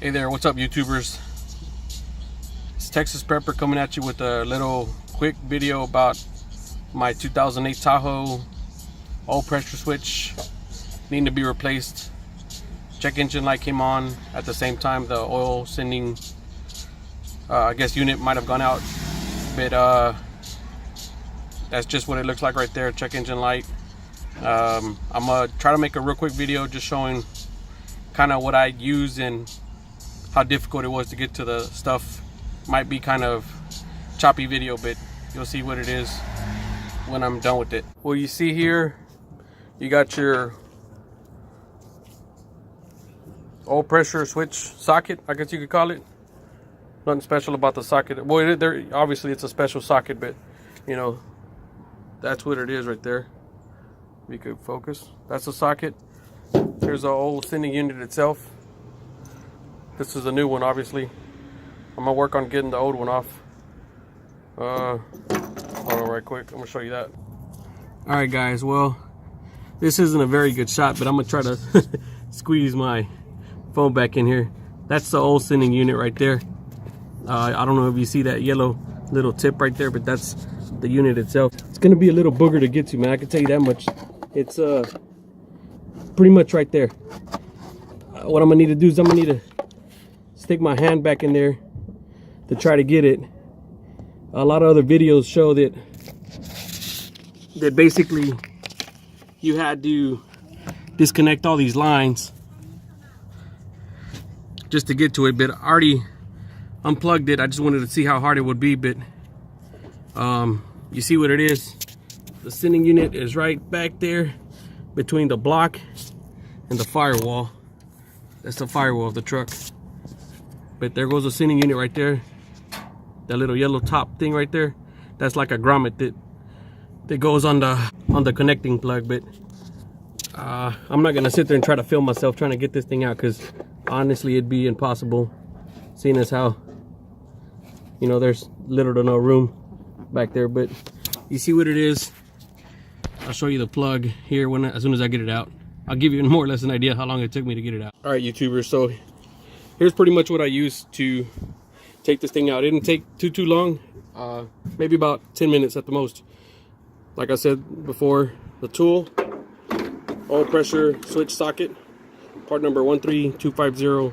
Hey there, what's up YouTubers? It's Texas Prepper coming at you with a little quick video about my 2008 Tahoe oil pressure switch needing to be replaced. Check engine light came on at the same time. The oil sending I guess unit might have gone out, but that's just what it looks like right there. Check engine light. I'm gonna try to make a real quick video just showing kind of what I use and how difficult it was to get to the stuff. Might be kind of choppy video, but you'll see what it is when I'm done with it. Well, you see here, you got your oil pressure switch socket, I guess you could call it. Nothing special about the socket. Well, obviously it's a special socket, but you know, that's what it is right there. If you could focus, that's the socket. Here's the oil sending unit itself. This is a new one, obviously. I'm gonna work on getting the old one off. Hold on right quick, I'm gonna show you that. All right guys, well, this isn't a very good shot, but I'm gonna try to squeeze my phone back in here. That's the oil sending unit right there. I don't know if you see that yellow little tip right there, but that's the unit itself. It's gonna be a little booger to get to, man, I can tell you that much. It's pretty much right there. What I'm gonna need to do is I'm gonna need to stick my hand back in there to try to get it. A lot of other videos show that basically you had to disconnect all these lines just to get to it, but I already unplugged it. I just wanted to see how hard it would be, but you see what it is. The sending unit is right back there between the block and the firewall. That's the firewall of the truck. But there goes the sending unit right there. That little yellow top thing right there, that's like a grommet that goes on the connecting plug. But I'm not gonna sit there and try to film myself trying to get this thing out, because honestly it'd be impossible, seeing as how, you know, there's little to no room back there. But you see what it is. I'll show you the plug here as soon as I get it out. I'll give you more or less an idea how long it took me to get it out. All right, YouTubers, so here's pretty much what I used to take this thing out. It didn't take too long, maybe about 10 minutes at the most. Like I said before, the tool, oil pressure switch socket, part number 13250,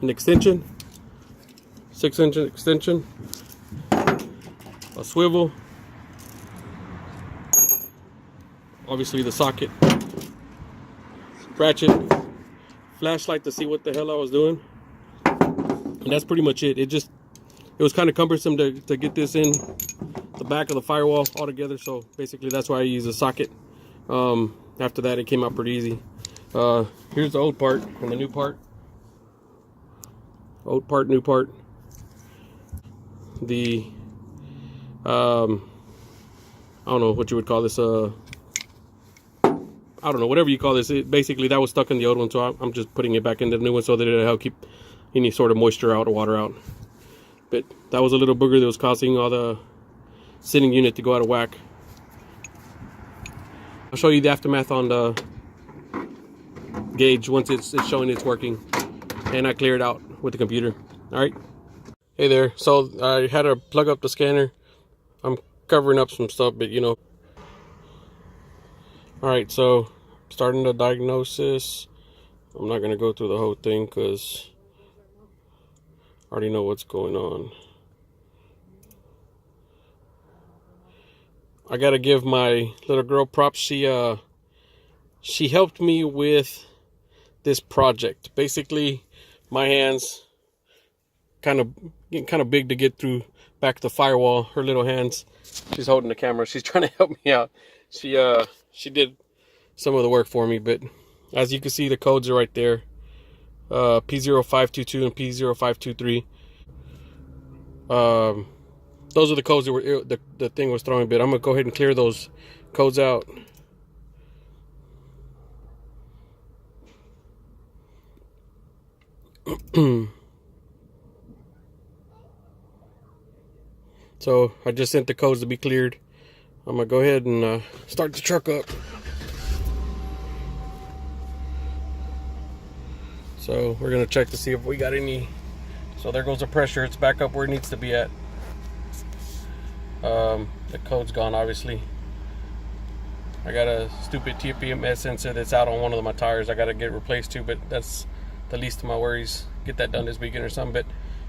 an extension, 6-inch extension, a swivel, obviously the socket, ratchet, flashlight to see what the hell I was doing, and that's pretty much it. It was kind of cumbersome to get this in the back of the firewall all together, so basically that's why I use a socket. After that it came out pretty easy. Here's the old part and the new part. Old part, new part. The I don't know what you would call this, I don't know, whatever you call this. Basically that was stuck in the old one, so I'm just putting it back into the new one so that it'll help keep any sort of moisture out or water out. But that was a little booger that was causing all the sending unit to go out of whack. I'll show you the aftermath on the gauge once it's showing it's working and I clear it out with the computer. All right. Hey there. So I had to plug up the scanner. I'm covering up some stuff, but you know. All right, so starting the diagnosis. I'm not gonna go through the whole thing because I already know what's going on. I gotta give my little girl props. She helped me with this project. Basically, my hands getting kind of big to get through back to the firewall. Her little hands. She's holding the camera. She's trying to help me out. She did some of the work for me, but as you can see, the codes are right there. P0522 and P0523. Those are the codes that were the thing was throwing, but I'm gonna go ahead and clear those codes out. So I just sent the codes to be cleared. I'm gonna go ahead and start the truck up. So we're gonna check to see if we got any. So there goes the pressure. It's back up where it needs to be at. The code's gone, obviously. I got a stupid TPMS sensor that's out on one of my tires. I gotta get replaced too, but that's the least of my worries. Get that done this weekend or something. But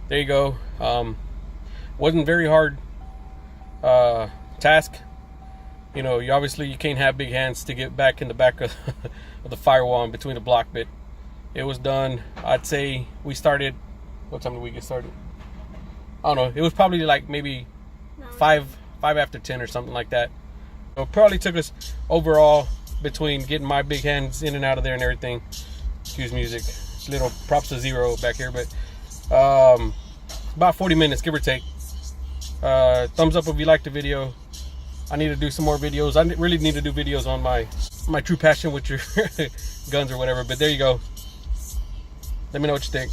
there you go. Wasn't very hard task. You know, you can't have big hands to get back in the back of, of the firewall in between the block, but it was done. I'd say we started, what time did we get started? I don't know. It was probably like maybe 5 after 10 or something like that. So it probably took us overall, between getting my big hands in and out of there and everything. Excuse music. Little props to zero back here, but about 40 minutes, give or take. Thumbs up if you liked the video. I need to do some more videos. I really need to do videos on my true passion with your guns or whatever. But there you go. Let me know what you think.